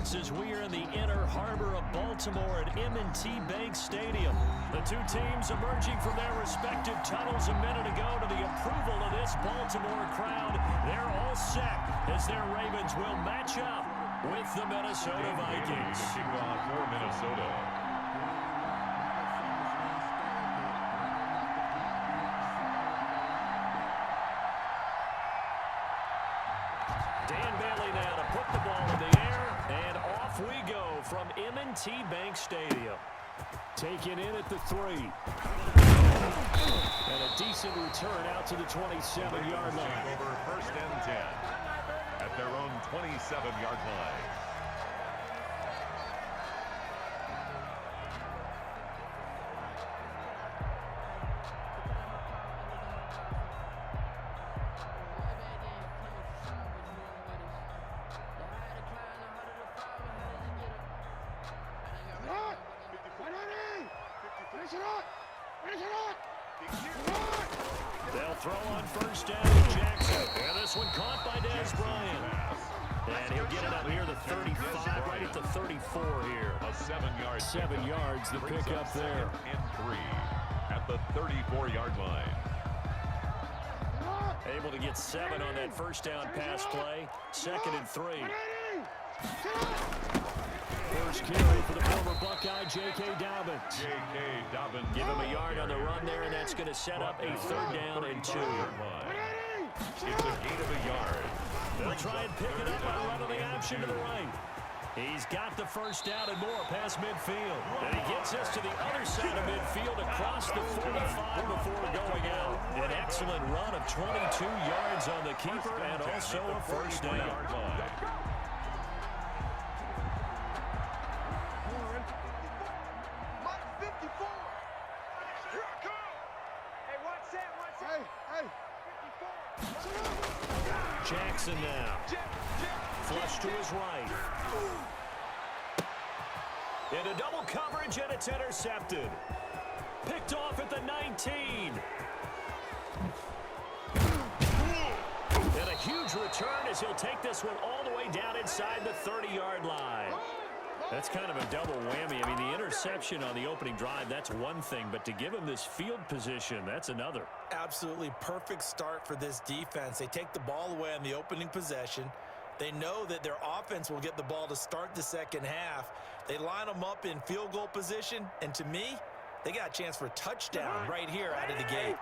starts as we are in the inner harbor of Baltimore at M&T Bank Stadium. The two teams emerging from their respective tunnels a minute ago to the approval of this Baltimore crowd. They're all set as their Ravens will match up with the Minnesota Vikings. Kickoff for Minnesota. Dan Bailey now to put the ball in the air, and off we go from M&T Bank Stadium. Taken in at the 3. And a decent return out to the 27-yard line. Over first and 10 at their own 27-yard line. They'll throw on first down to Jackson. And this one caught by Dez Bryant. And he'll get it up here to 35, right at the 34 here. A 7-yard 7 yards the pick up there. And 3 at the 34-yard line. Able to get 7 on that first down pass play. 2nd and 3. First carry for the former Buckeye, J.K. Dobbins. J.K. Dobbins. Give him a yard on the run there, and that's going to set up a 3rd down and 2. It's a gain of a yard. They'll try and pick it up by running the option to the right. He's got the first down and more past midfield. And he gets us to the other side of midfield across the 45 before going out. An excellent run of 22 yards on the keeper and also a first down. Jackson now. Flush to his right. Into double coverage, and it's intercepted. Picked off at the 19. And a huge return as he'll take this one all the way down inside the 30-yard line. That's kind of a double whammy. I mean, the interception on the opening drive, that's one thing, but to give him this field position, that's another. Absolutely perfect start for this defense. They take the ball away on the opening possession. They know that their offense will get the ball to start the second half. They line them up in field goal position, and to me, they got a chance for a touchdown right here out of the gate.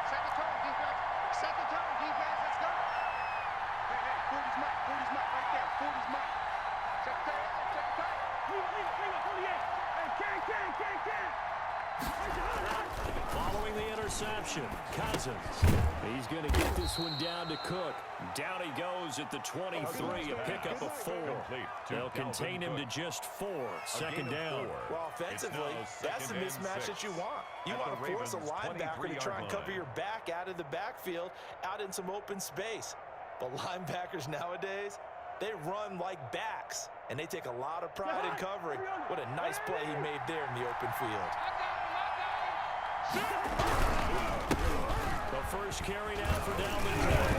Set the tone, defense. Set the tone, defense. Let's go. Hey, 40's mark. 40's mark right there. 40's mark. Check the tone. Check the tone. Leave up, 48. Hey, can. Following the interception, Cousins. He's going to get this one down to Cook. Down he goes at the 23, a pickup of 4. They'll contain him to just 4. 2nd down. Well, offensively, that's the mismatch that you want. You want to force a linebacker to try and cover your back out of the backfield, out in some open space. But linebackers nowadays, they run like backs, and they take a lot of pride in covering. What a nice play he made there in the open field. The first carry now for Dalvin Cook.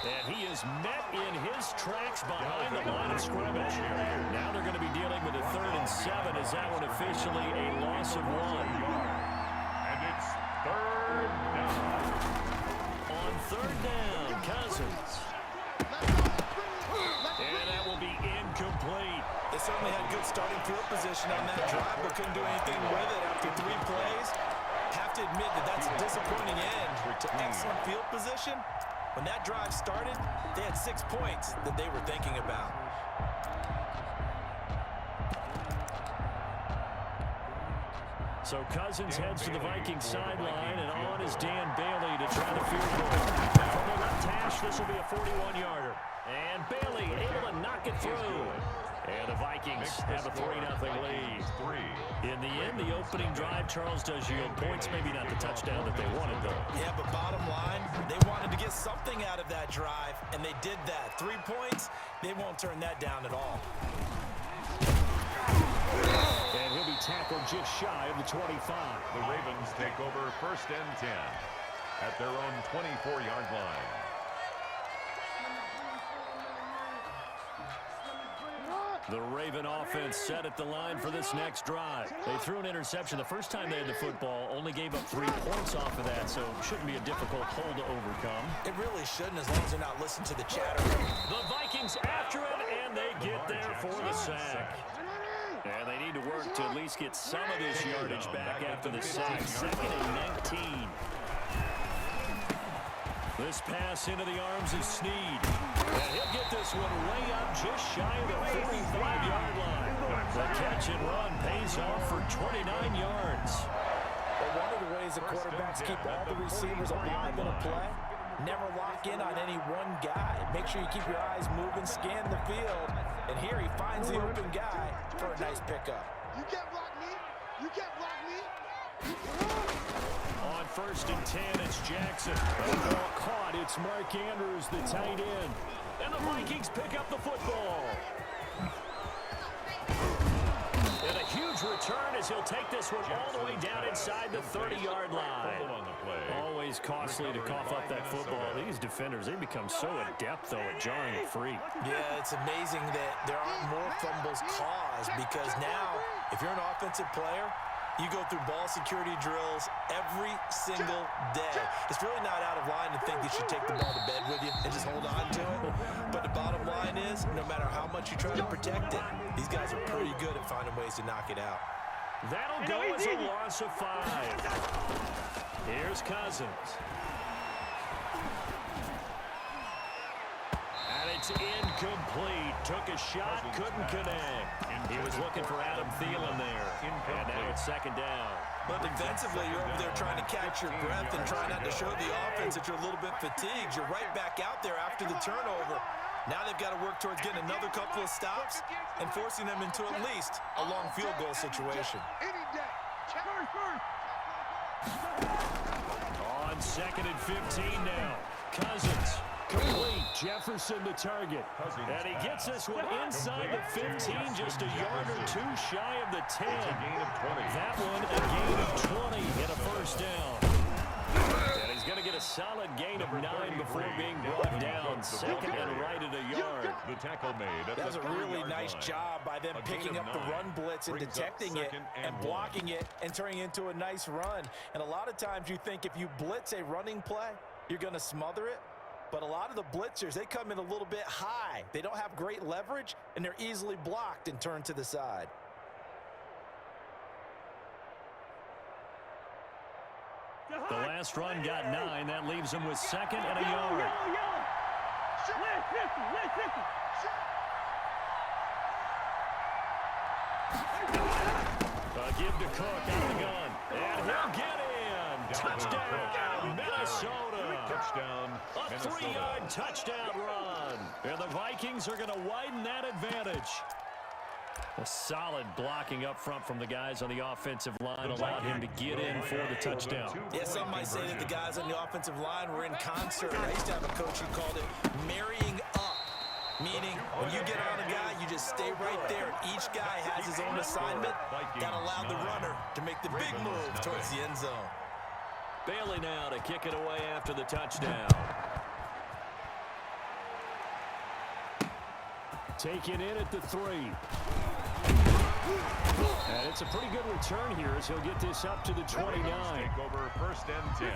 And he is met in his tracks behind the line of scrimmage. Now they're going to be dealing with a 3rd and 7. Is that one officially a loss of 1? And it's 3rd down. On 3rd down, Cousins. And that will be incomplete. They certainly had good starting field position on that drive, but couldn't do anything with it after 3 plays. Have to admit that that's a disappointing end to excellent field position. When that drive started, they had 6 points that they were thinking about. So Cousins heads to the Vikings sideline, and on is Dan Bailey to try the field goal. From the left hash, this will be a 41-yarder. And Bailey able to knock it through. And the Vikings have a 3-0 lead. In the end, the opening drive, Charles, does yield points. Maybe not the touchdown that they wanted, though. Yeah, but bottom line, they wanted to get something out of that drive, and they did that. 3 points, they won't turn that down at all. And he'll be tackled just shy of the 25. The Ravens take over 1st and 10 at their own 24-yard line. The Raven offense set at the line for this next drive. They threw an interception the first time they had the football, only gave up 3 points off of that, so it shouldn't be a difficult hole to overcome. It really shouldn't, as long as they're not listening to the chatter. The Vikings after him, and they get there for the sack. And they need to work to at least get some of this yardage back after the sack. 2nd and 19. This pass into the arms of Snead. And he'll get this one way up just shy of the 45-yard line. The catch and run pays off for 29 yards. Well, one of the ways the quarterbacks keep all the receivers alive in a play, never lock in on any one guy. Make sure you keep your eyes moving, scan the field. And here he finds the open guy for a nice pickup. You can't block me. You can't block me. On 1st and 10, it's Jackson. The ball caught. It's Mark Andrews, the tight end. And the Vikings pick up the football. And a huge return as he'll take this one all the way down inside the 30-yard line. Always costly to cough up that football. These defenders, they become so adept, though, at jarring it free. Yeah, it's amazing that there aren't more fumbles caused, because now, if you're an offensive player, you go through ball security drills every single day. It's really not out of line to think you should take the ball to bed with you and just hold on to it. But the bottom line is, no matter how much you try to protect it, these guys are pretty good at finding ways to knock it out. That'll go as a loss of 5. Here's Cousins. And it's incomplete. Took a shot, couldn't connect. He was looking for Adam Thielen there. And now it's 2nd down. But defensively, you're over there trying to catch your breath and try not to show the offense that you're a little bit fatigued. You're right back out there after the turnover. Now they've got to work towards getting another couple of stops and forcing them into at least a long field goal situation. On 2nd and 15 now. Cousins. Complete. Jefferson the target. And he gets this one inside the 15, just a yard or 2 shy of the 10. That one a gain of 20 and a 1st down. And he's going to get a solid gain of 9 before being brought down. 2nd and right at a yard. The tackle made. That was a really nice job by them picking up the run blitz and detecting it and blocking it and turning it into a nice run. And a lot of times you think if you blitz a running play, you're going to smother it. But a lot of the blitzers, they come in a little bit high. They don't have great leverage, and they're easily blocked and turned to the side. The last run got 9. That leaves him with 2nd and a yard. Give to Cook out of the gun. And he'll get in. Touchdown, Minnesota. Touchdown, A 3-yard touchdown run. And the Vikings are going to widen that advantage. A solid blocking up front from the guys on the offensive line allowed him to get in for the touchdown. Yeah, some might say that the guys on the offensive line were in concert. I used to have a coach who called it marrying up, meaning when you get on a guy, you just stay right there. Each guy has his own assignment. That allowed the runner to make the big move towards the end zone. Bailey now to kick it away after the touchdown. Taken in at the 3. And it's a pretty good return here as he'll get this up to the 29. Take over 1st and 10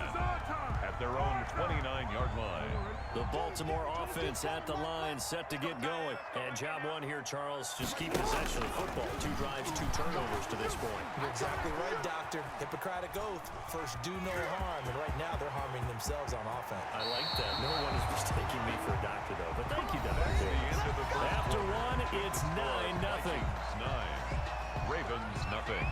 at their own 29-yard line. The Baltimore offense at the line, set to get going. And job 1 here, Charles, just keep possession of the football. 2 drives, 2 turnovers to this point. You're exactly right, Doctor. Hippocratic oath. First, do no harm. And right now, they're harming themselves on offense. I like that. No one is mistaking me for a doctor, though. But thank you, Doctor. After 1, it's 9-0. 9. Ravens, nothing.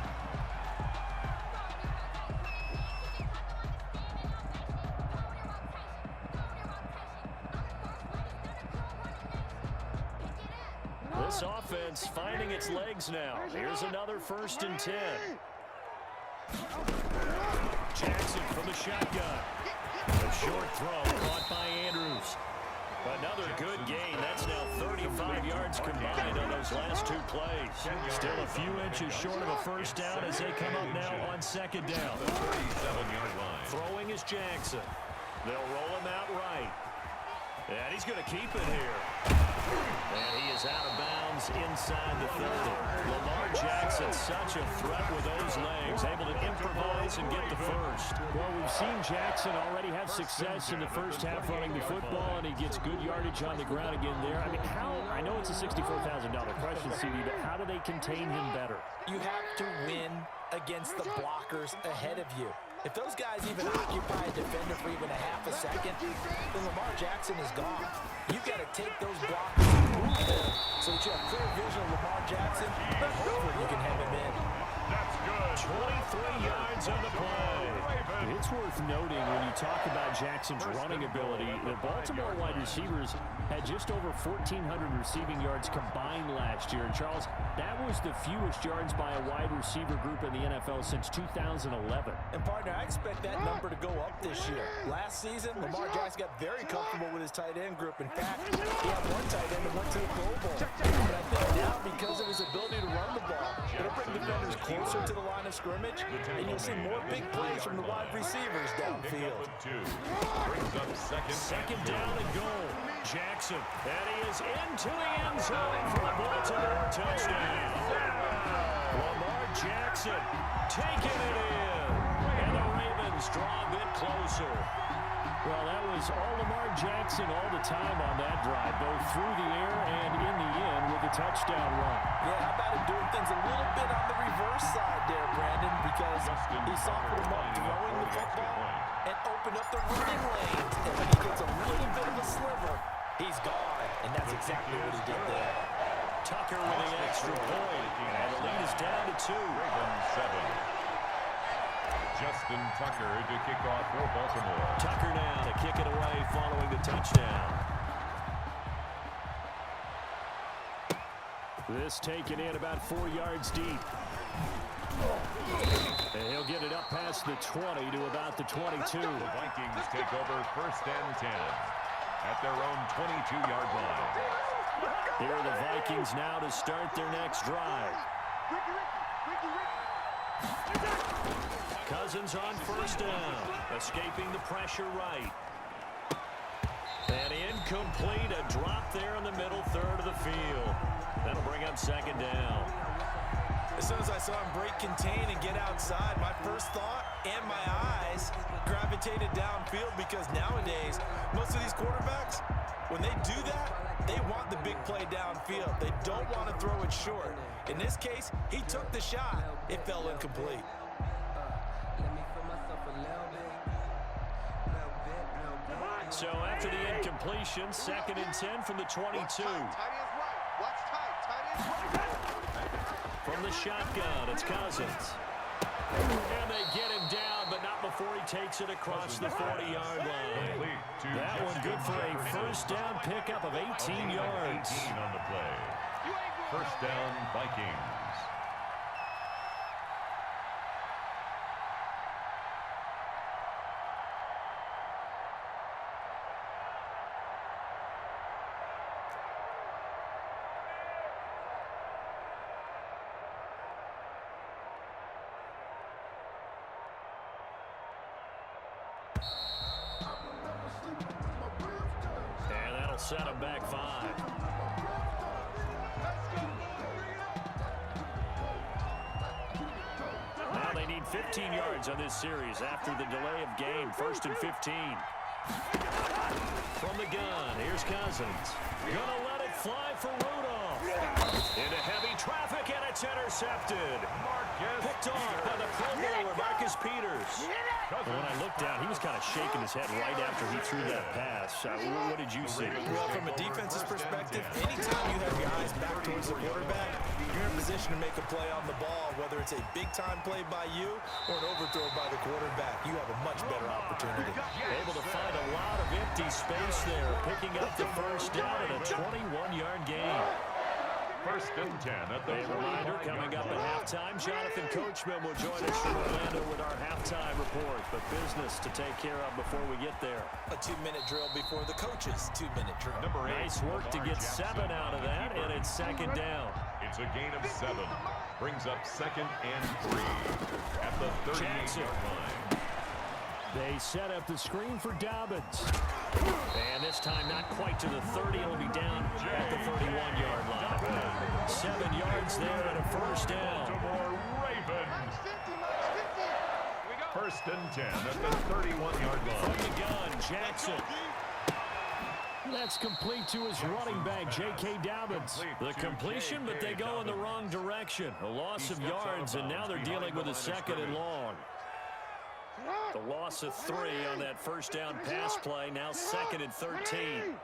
This offense finding its legs now. Here's another 1st and 10. Jackson from the shotgun. A short throw caught by Andrews. Another good gain. That's now 35 yards combined on those last 2 plays. Still a few inches short of a 1st down as they come up now on 2nd down. 37-yard line. Throwing is Jackson. They'll roll him out right. And he's going to keep it here. And he is out of bounds just inside the 30. Lamar Jackson, such a threat with those legs, able to improvise and get the first. Well, we've seen Jackson already have success in the first half running the football, and he gets good yardage on the ground again there. I mean, I know it's a $64,000 question, CD, but how do they contain him better? You have to win against the blockers ahead of you. If those guys even occupy a defender for even a half a second, then Lamar Jackson is gone. You've got to take those blockers and move them so that you have clear vision of Lamar Jackson, and hopefully you can have him in. That's good. 23 yards on the play. It's worth noting when you talk about Jackson's running ability, the Baltimore wide receivers had just over 1,400 receiving yards combined last year. And Charles, that was the fewest yards by a wide receiver group in the NFL since 2011. And partner, I expect that number to go up this year. Last season, Lamar Jackson got very comfortable with his tight end group. In fact, he had one tight end that went to the Pro Bowl. But I think now, because of his ability to run the ball, it'll bring defenders closer to the line of scrimmage, and you'll see more big plays from the wide receivers downfield. Brings up Second down and goal. Jackson, and he is into the end zone for a Baltimore touchdown. Lamar Jackson taking it in, and the Ravens draw a bit closer. Well, that was all Lamar Jackson all the time on that drive, both through the air and in the end with a touchdown run. Yeah, how about him doing things a little bit on the reverse side there, Brandon, because he softened him up throwing the football and opened up the running lanes. And when he gets a little bit of a sliver, he's gone. And that's exactly what he did there. Tucker with the extra point, and the lead is down to 2. Ravens 7. Justin Tucker to kick off for Baltimore. Tucker now to kick it away following the touchdown. This taken in about 4 yards deep. And he'll get it up past the 20 to about the 22. The Vikings take over 1st and 10 at their own 22-yard line. Here are the Vikings now to start their next drive. Cousins on 1st down, escaping the pressure right. And incomplete, a drop there in the middle third of the field. That'll bring up 2nd down. As soon as I saw him break contain and get outside, my first thought and my eyes gravitated downfield, because nowadays, most of these quarterbacks, when they do that, they want the big play downfield. They don't want to throw it short. In this case, he took the shot. It fell incomplete. So after the incompletion, 2nd and 10 from the 22. From the shotgun, it's Cousins. And they get him down, but not before he takes it across the 40-yard line. That one good for a 1st down pickup of 18 yards. 18 on the play. 1st down, Vikings. And that'll set him back 5. Now they need 15 yards on this series after the delay of game. 1st and 15. From the gun, here's Cousins. Gonna let it fly for Rudolph. Into heavy traffic, and it's intercepted. Picked off by the Pro Bowler, Marcus Peters. When I looked down, he was kind of shaking his head right after he threw that pass. What did you see? Well, from a defense's perspective, anytime you have your eyes back towards the quarterback, you're in position to make a play on the ball, whether it's a big-time play by you or an overthrow by the quarterback. You have a much better opportunity. Able to find a lot of empty space there, picking up the 1st down in a 21-yard gain. 1st and 10 at the A reminder coming up at halftime. Jonathan Coachman will join us from Orlando with our halftime report. But business to take care of before we get there. A 2-minute drill before the coach's 2-minute drill. Number 8. Nice work to get 7 out of that, and it's 2nd down. It's a gain of 7. Brings up 2nd and 3 at the 38-yard line. They set up the screen for Dobbins. And this time not quite to the 30. It'll be down at the 31-yard line. 7 yards there and a first down. Ravens. First and 10 at the 31-yard line. From the gun, Jackson. That's complete to his running back, J.K. Dobbins. The completion, but they go in the wrong direction. A loss of yards, and now they're dealing with a second and long. The loss of 3 on that first down pass play, now second and 13.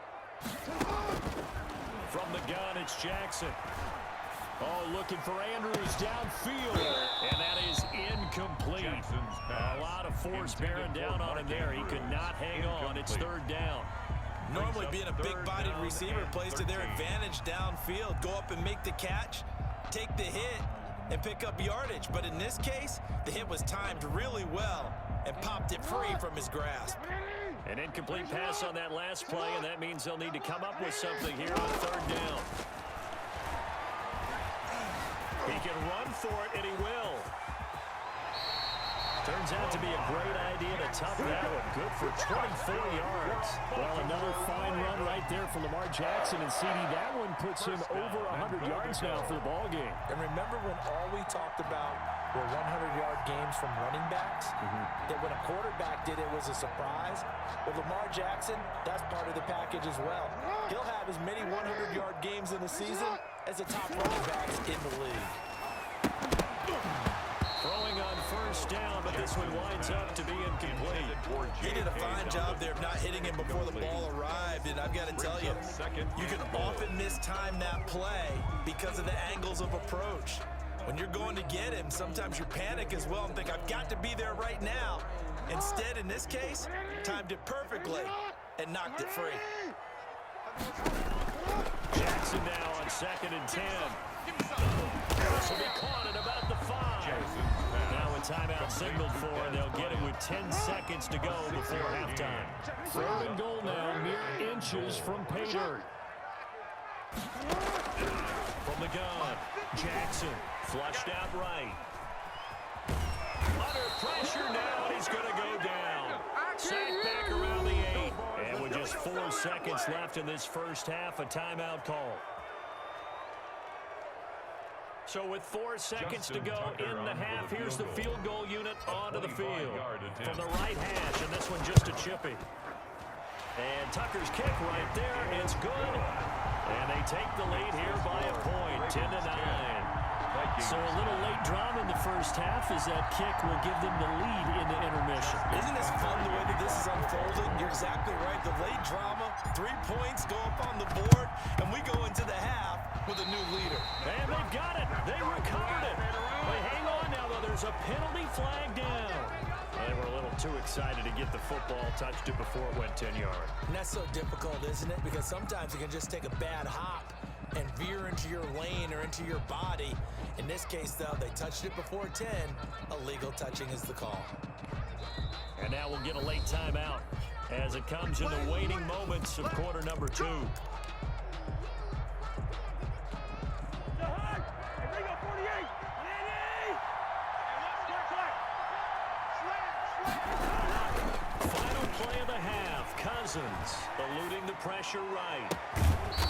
From the gun, it's Jackson. Oh, looking for Andrews downfield, and that is incomplete. A lot of force bearing down on him there. He could not hang on. It's third down. Normally being a big-bodied receiver plays to their advantage downfield. Go up and make the catch, take the hit, and pick up yardage. But in this case, the hit was timed really well and popped it free from his grasp. An incomplete pass on that last play, and that means they'll need to come up with something here on third down. He can run for it, and he will. Turns out to be a great idea to tough that one. Good for 24 yards. Well, another fine run right there from Lamar Jackson and CD. That one puts him over 100 yards now for the ball game. And remember when all we talked about were 100-yard games from running backs? That when a quarterback did it was a surprise? Well, Lamar Jackson, that's part of the package as well. He'll have as many 100-yard games in the season as the top running backs in the league. Throwing on first down, but this one winds up to be incomplete. He did a fine job there of not hitting him before the ball arrived, and I've got to tell you, you can often mistime that play because of the angles of approach. When you're going to get him, sometimes you panic as well and think, I've got to be there right now. Instead, in this case, timed it perfectly and knocked it free. Jackson now on second and 10. This will be caught at about the 5. Now a timeout signaled for, and they'll get it with 10 seconds to go before halftime. Third and goal now, mere inches from pay dirt. From the gun, Jackson flushed out right. Under pressure now, he's going to go down. Sacked back around the 8. And with just 4 seconds left in this first half, a timeout call. So with 4 seconds to go in the half, here's the field goal unit onto the field. From the right hash, and this one just a chippy. And Tucker's kick right there, it's good. And they take the lead here by a point, 10-9. So a little late drama in the first half as that kick will give them the lead in the intermission. Isn't this fun the way that this is unfolding? You're exactly right. The late drama, 3 points go up on the board, and we go into the half with a new leader. And they've got it. They recovered it. But hang on now, though. There's a penalty flag down. They were a little too excited to get the football, touched it before it went 10 yards. And that's so difficult, isn't it? Because sometimes you can just take a bad hop and veer into your lane or into your body. In this case, though, they touched it before 10. Illegal touching is the call. And now we'll get a late timeout as it comes in the waning moments of quarter number 2. Final play of the half. Cousins eluding the pressure right.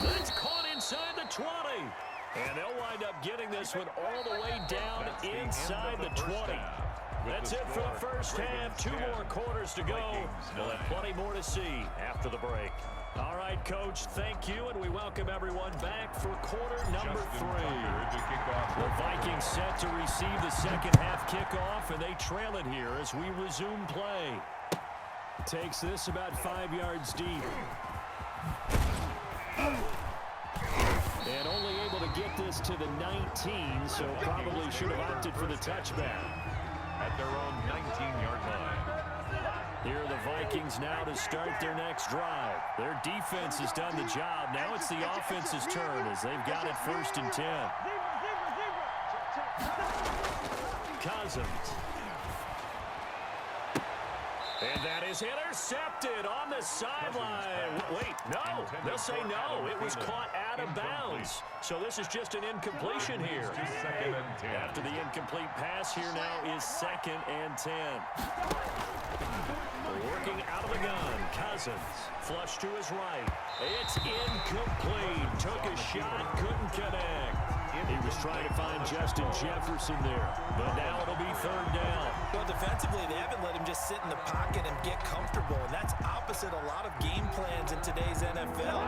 That's caught inside the 20. And they'll wind up getting this one all the way down inside the 20. That's it for the first half. 2 more quarters to go. We'll have plenty more to see after the break. All right, Coach, thank you, and we welcome everyone back for quarter number 3. The Vikings set to receive the second half kickoff, and they trail it here as we resume play. Takes this about 5 yards deep. And only able to get this to the 19, so probably should have opted for the touchback. At their own 19-yard line. Here are the Vikings now to start their next drive. Their defense has done the job. Now it's the offense's turn as they've got it first and 10. Cousins. And that is intercepted on the sideline. Wait, no. They'll say no. It was caught out of bounds. So this is just an incompletion here. After the incomplete pass, here now is second and 10. Working out of the gun, Cousins. Flush to his right. It's incomplete. Took a shot, couldn't connect. was trying to find Justin Jefferson there. But now it'll be third down. Well, defensively, they haven't let him just sit in the pocket and get comfortable, and that's opposite a lot of game plans in today's NFL.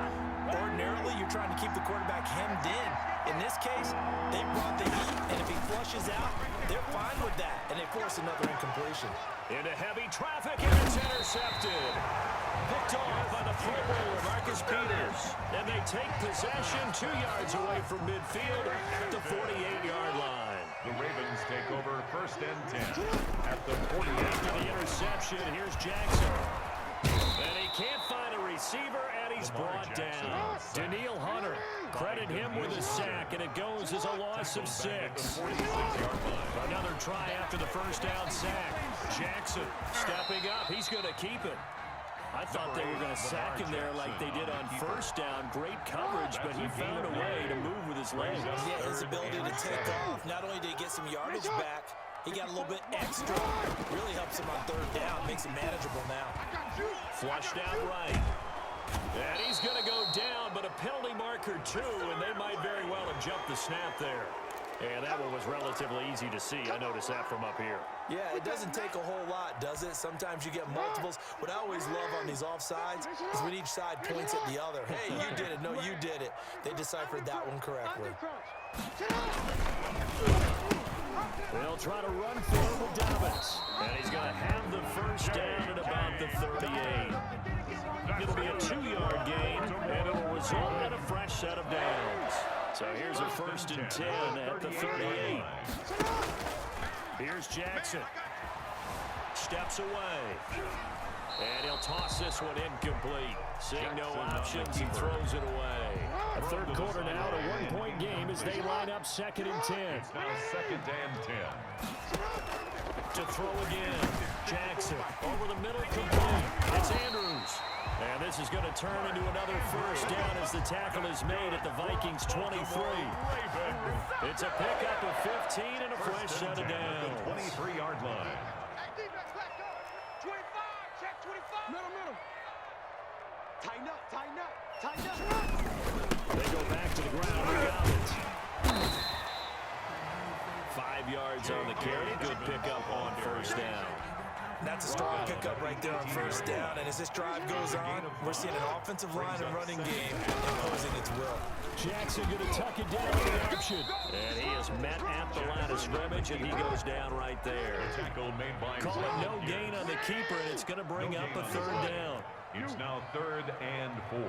Ordinarily, you're trying to keep the quarterback hemmed in. In this case, they brought the heat, and if he flushes out, they're fine with that, and they force another incompletion. Into heavy traffic, and it's intercepted. Picked off by the Pro Bowler, Marcus Peters. And they take possession 2 yards away from midfield at the 48-yard line. The Ravens take over first and 10 at the 48. After the interception, here's Jackson. And he can't find a receiver, and he's brought down. Daniil Hunter, credit him with a sack, and it goes as a loss of 6. Another try after the first down sack. Jackson stepping up. He's going to keep it. I thought they were going to sack him there like they did on first down. Great coverage, but he found a way to move with his legs. Yeah, his ability to take off. Not only did he get some yardage back, he got a little bit extra. Really helps him on third down. Makes it manageable now. Flushed out right. And he's going to go down, but a penalty marker too, and they might very well have jumped the snap there. And that one was relatively easy to see. I noticed that from up here. Yeah, it doesn't take a whole lot, does it? Sometimes you get multiples. What I always love on these offsides is when each side points at the other. Hey, you did it. No, you did it. They deciphered that one correctly. They'll try to run for it with Dobbins. And he's going to have the first down at about the 38. It'll be a 2-yard gain, and it'll result in a fresh set of downs. So here's a first and 10 at the 38. Here's Jackson. Steps away. And he'll toss this one incomplete. Seeing no options, he throws it away. A third quarter now, a one-point game as they line up second and 10. It's now second and 10. To throw again. Jackson over the middle, complete. It's Andrews. And this is going to turn into another first down as the tackle is made at the Vikings 23. It's a pickup of 15 and a fresh set of downs. 23-yard line. Hey, defense, let's go. 25, check 25. Middle. Tighten up, tighten up, tighten up. They go back to the ground with Dobbins. 5 yards on the carry. Good pickup on first down. That's a strong pickup right there on first down. And as this drive goes on, we're seeing an offensive line and running game imposing its will. Jackson going to tuck it down with the option. And he is met at the line of scrimmage, and he goes down right there. Call it no gain on the keeper, and it's going to bring up a third down. It's now third and 4.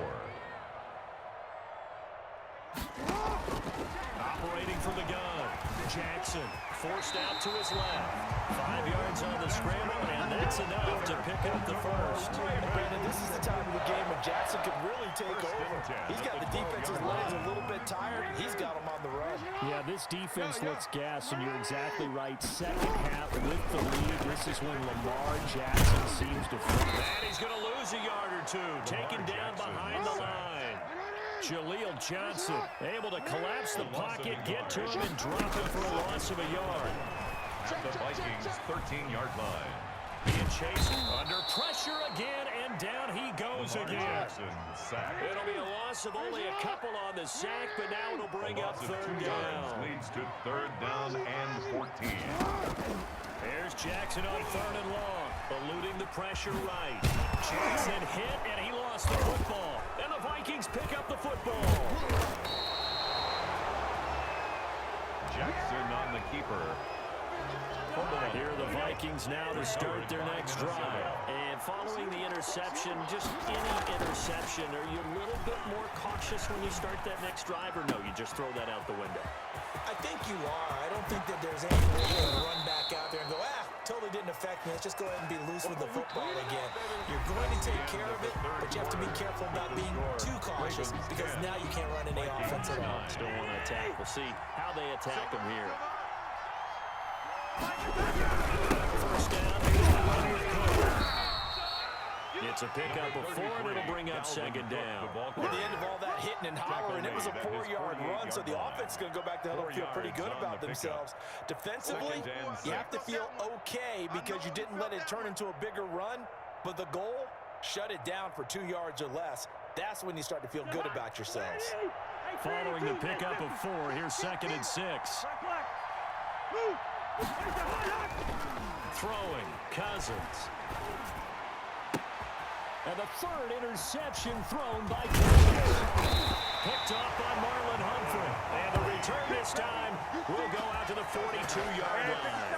Operating from the gun. Jackson forced out to his left. 5 yards on the scramble, and that's enough to pick up the first. Brandon, this is the time of the game when Jackson could really take over. He's got the defense's legs a little bit tired. He's got them on the run. Yeah, this defense looks gassed, and you're exactly right. Second half with the lead. This is when Lamar Jackson seems to flip. And he's going to lose a yard or two. Taken down behind the line. Jaleel Johnson able to collapse the pocket, get to him, and drop it for a loss of a yard. At the Vikings 13-yard line. Being chased under pressure again, and down he goes again. It'll be a loss of only a couple on the sack, but now it'll bring up third down. Leads to third down and 14. Here's Jackson on third and long, eluding the pressure right. Jackson hit, and he lost the football. And the Vikings pick up the football. Jackson on the keeper. Here are the Vikings now to start their next drive. And following the interception, just any interception, are you a little bit more cautious when you start that next drive, or no, you just throw that out the window? I think you are. I don't think that there's any way to run back out there and go, totally didn't affect me. Let's just go ahead and be loose with the football again. You're going to take care of it, but you have to be careful about being too cautious because now you can't run any offense at all. Still want to attack. We'll see how they attack them here. First down. It's a pickup of 4, and it'll bring up second down. At the end of all that hitting and hollering, it was a 4-yard run, so the offense is going to go back to hell and feel pretty good about themselves. Defensively, you have to feel okay because you didn't let it turn into a bigger run, but the goal, shut it down for 2 yards or less. That's when you start to feel good about yourselves. following the pickup of 4. Here's 2nd and 6. Throwing, Cousins. And the 3rd interception thrown by Cousins. Picked off by Marlon Humphrey. And the return this time will go out to the 42-yard line.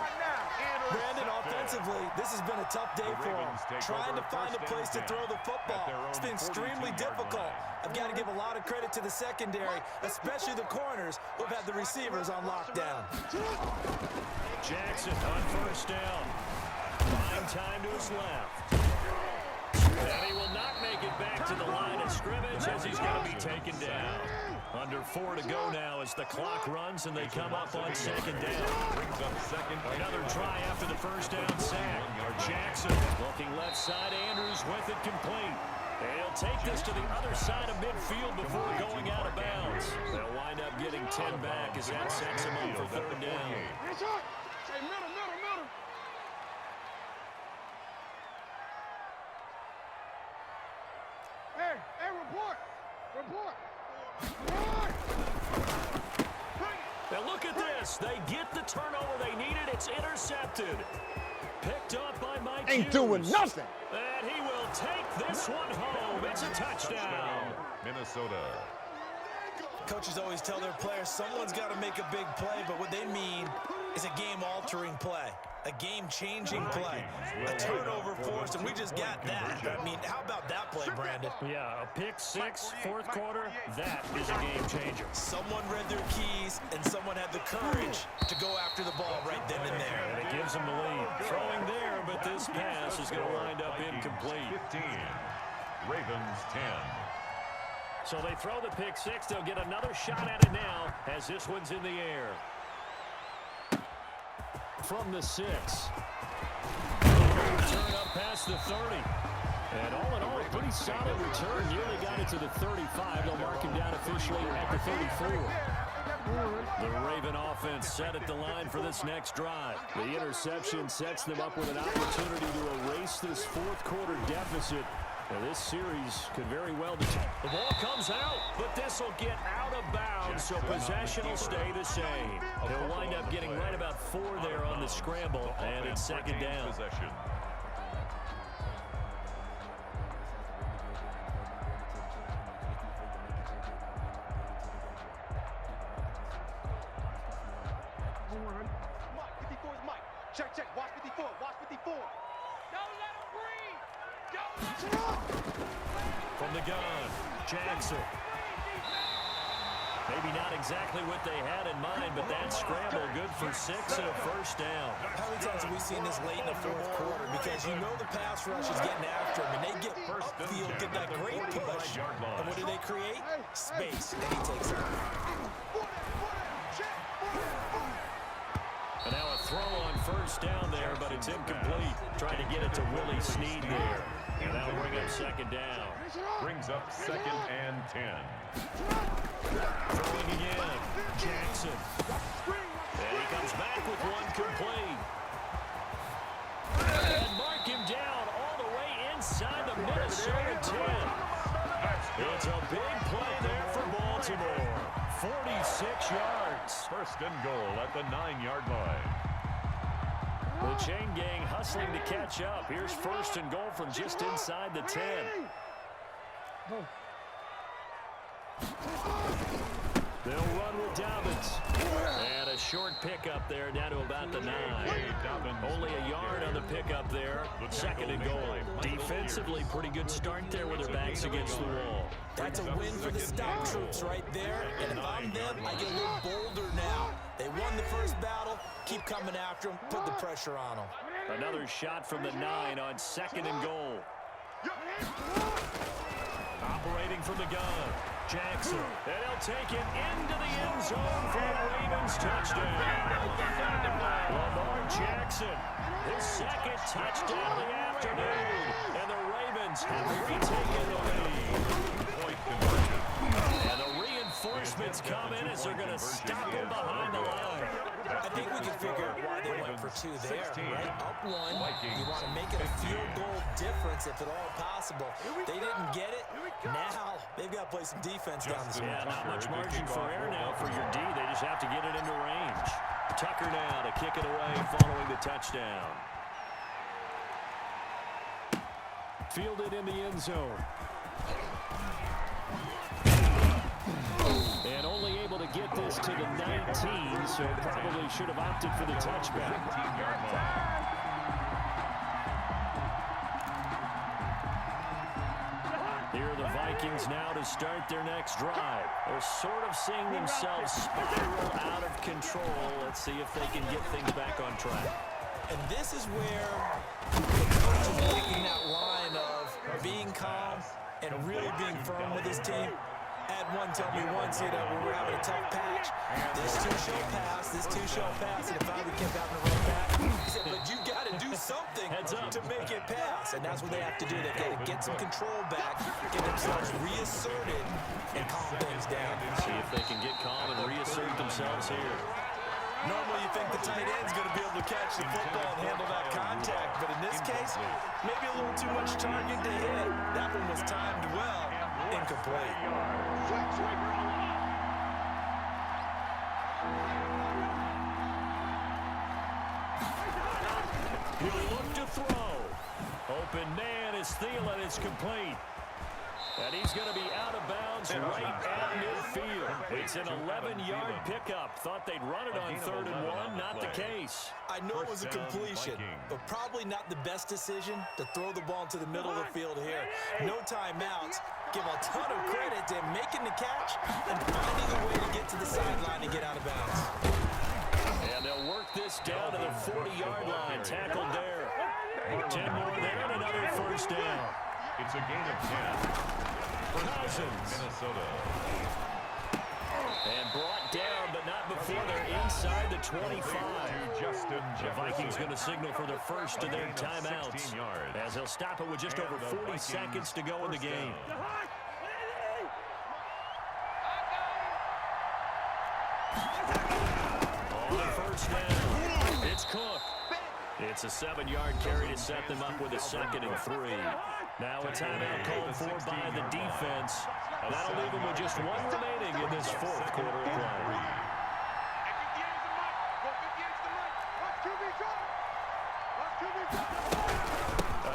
Brandon, offensively, this has been a tough day for him. Trying to find a place to throw the football. It's been extremely difficult. I've got to give a lot of credit to the secondary, especially the corners who've had the receivers on lockdown. Jackson on 1st down. Buying time to his left. And he will not make it back to the line of scrimmage as he's going to be taken down. Under 4 to go now as the clock runs and they come up on 2nd down. Another try after the 1st down sack. Jackson looking left side. Andrews with it complete. And he'll take this to the other side of midfield before going out of bounds. They'll wind up getting 10 back as that sets him up for 3rd down. Hey, report! Now look at this. They get the turnover they needed. It's intercepted. Picked up by Mike Hughes. Ain't doing nothing. And he will take this one home. It's a touchdown. Minnesota. Coaches always tell their players someone's got to make a big play, but what they mean is a game-altering play, a game-changing play, a turnover forced, and we just got that. I mean, how about that play, Brandon? Yeah, a pick 6, 4th quarter, that is a game changer. Someone read their keys, and someone had the courage to go after the ball right then and there. And it gives them the lead. Throwing there, but this pass is going to wind up incomplete. 15. Ravens 10. So they throw the pick 6. They'll get another shot at it now as this one's in the air. From the 6. Return up past the 30. And all in all, a pretty solid return. Nearly got it to the 35. They'll mark him down officially at the 34. The Raven offense set at the line for this next drive. The interception sets them up with an opportunity to erase this 4th quarter deficit. Now this series could very well determine. The ball comes out, but this will get out of bounds, so possession will stay the same. He'll wind up getting right about 4 there on the scramble, and it's 2nd down. Possession. Check, watch 54, watch 54. Don't let him breathe. Don't let him From the gun, Jackson. Maybe not exactly what they had in mind, but that scramble good for 6 and a 1st down. How many times have we seen this late in the 4th quarter? Because you know the pass rush is getting after him, and they get upfield, get that great push. And what do they create? Space, and he takes it. And now a throw on 1st down there, but it's incomplete. Trying to get it to Willie Snead there. And that'll bring up 2nd down. Brings up 2nd and 10. Throwing again, Jackson. And he comes back with one complete. And mark him down all the way inside the Minnesota 10. It's a big play there for Baltimore. 46 yards. 1st and goal at the 9-yard line. The chain gang hustling to catch up. Here's 1st and goal from just inside the 10. They'll run with Dobbins. And a short pickup there down to about the 9. Only a yard on the pickup there. 2nd and goal. Defensively, pretty good start there with their backs against the wall. That's a win for the stop troops right there. And if I'm them, I get a little bolder now. They won the 1st battle. Keep coming after them. Put the pressure on them. Another shot from the 9 on 2nd and goal. Operating from the gun, Jackson. And he'll take it into the end zone for a Ravens touchdown. Lamar Jackson, his 2nd touchdown of the afternoon. And the Ravens have retaken the lead. Point conversion. And the reinforcements come in as they're going to stop him behind the line. I think we can figure out why they went for two there, right? Up one, you want to make it a field goal difference if at all possible. They didn't get it. Now they've got to play some defense down the stretch. Yeah, not much margin for error now for your D. They just have to get it into range. Tucker now to kick it away following the touchdown. Fielded in the end zone. And only able to get this to the 19, so probably should have opted for the touchback. Here are the Vikings now to start their next drive. They're sort of seeing themselves spiral out of control. Let's see if they can get things back on track. And this is where the coach is walking that line of being calm and really being firm with his team. I had one tell me once, when we're having a tough patch, this too shall pass, and if I kept having to run back, he said, but you got to do something to make it pass. And that's what they have to do. They've got to get some control back, get themselves reasserted, and calm things down. See if they can get calm and reassert themselves here. Normally you think the tight end's going to be able to catch the football and handle that contact, but in this case, maybe a little too much target to hit. That one was timed well, incomplete. He'll look to throw. Open man is Thielen. It's complete. And he's going to be out of bounds right at midfield. It's an 11-yard pickup. Thought they'd run it on 3rd and 1. Not the case. I know it was a completion, but probably not the best decision to throw the ball to the middle of the field here. No timeouts. Give a ton of credit to him making the catch and finding a way to get to the sideline and get out of bounds. And they'll work this down to the 40-yard line. Tackled there. 10 more there and another first down. It's a gain of 10. Cousins. Minnesota. And brought down, but not before they're inside the 25. The Vikings going to signal for the first of their timeouts, as they'll stop it with just over 40 seconds to go in the game. On the first down, it's Cook. It's a 7-yard carry to set them up with a 2nd and 3. Now a timeout called for by the defense. That'll leave them with just one remaining in this 4th quarter of play.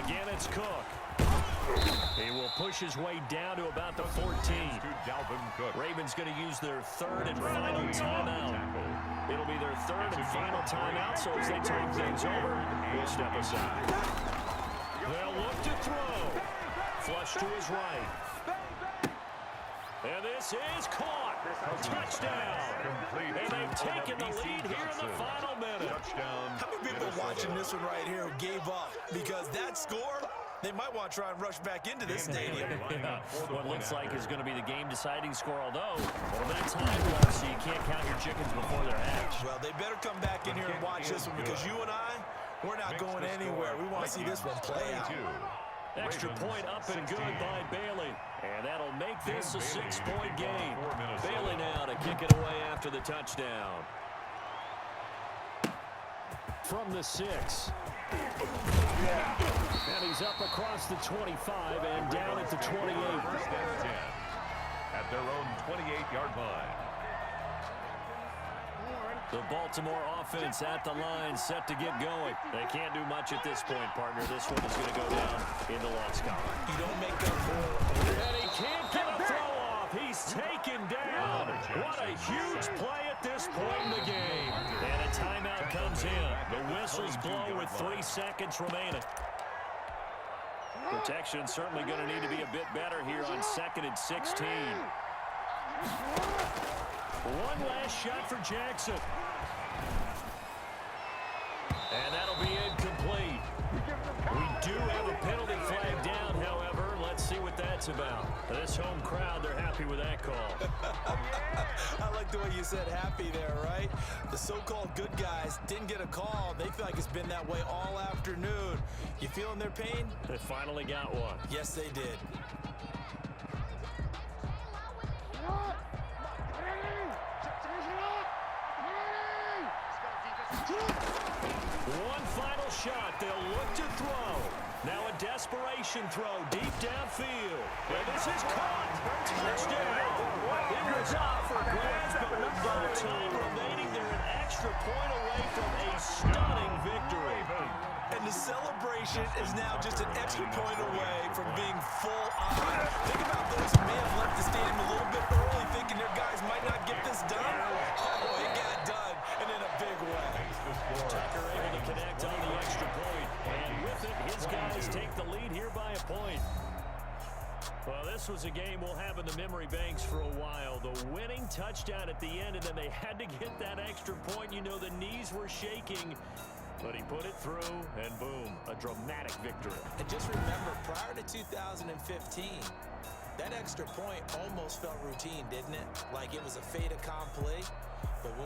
Again, it's Cook. He will push his way down to about the 14. Ravens going to use their 3rd and final timeout. It'll be their 3rd and final timeout, so as they talk things over, we'll step aside. They'll look to throw. Flush to his right. And this is caught. Touchdown. And they've taken the lead here in the final minute. How many people watching this one right here who gave up? Because that score, they might want to try and rush back into this stadium. Yeah. What looks like is going to be the game-deciding score, although a bit of time left, so you can't count your chickens before they're hatched. Well, they better come back in here and watch this one, because you and I, we're not going anywhere. We want to see this one play out. Extra point up and good by Bailey. And that'll make this a 6-point game. Bailey now to kick it away after the touchdown. From the 6. And he's up across the 25 and down at the 28. First and 10 at their own 28-yard line. The Baltimore offense at the line, set to get going. They can't do much at this point, partner. This one is going to go down in the loss column. You don't make up for it. And he can't get a throw off. He's taken down. What a huge play at this point in the game. And a timeout comes in. The whistles blow with 3 seconds remaining. Protection certainly going to need to be a bit better here on 2nd and 16. One last shot for Jackson. And that'll be incomplete. We do have a penalty flag down, however. Let's see what that's about. This home crowd, they're happy with that call. I like the way you said happy there, right? The so-called good guys didn't get a call. They feel like it's been that way all afternoon. You feeling their pain? They finally got one. Yes, they did. One final shot. They'll look to throw. Now a desperation throw deep downfield. And this is caught. Touchdown. It was off for grabs, but with no time remaining, they're an extra point away from a stunning victory. And the celebration is now just an extra point away from being full on. Think about those who may have left the stadium a little bit early thinking their guys might not get this done. Oh, it got done, and in a big way. Tucker able to connect on the extra point. And with it, his guys take the lead here by a point. Well, this was a game we'll have in the memory banks for a while. The winning touchdown at the end, and then they had to get that extra point. You know, the knees were shaking. But he put it through, and boom, a dramatic victory. And just remember, prior to 2015, that extra point almost felt routine, didn't it? Like it was a fait accompli. But when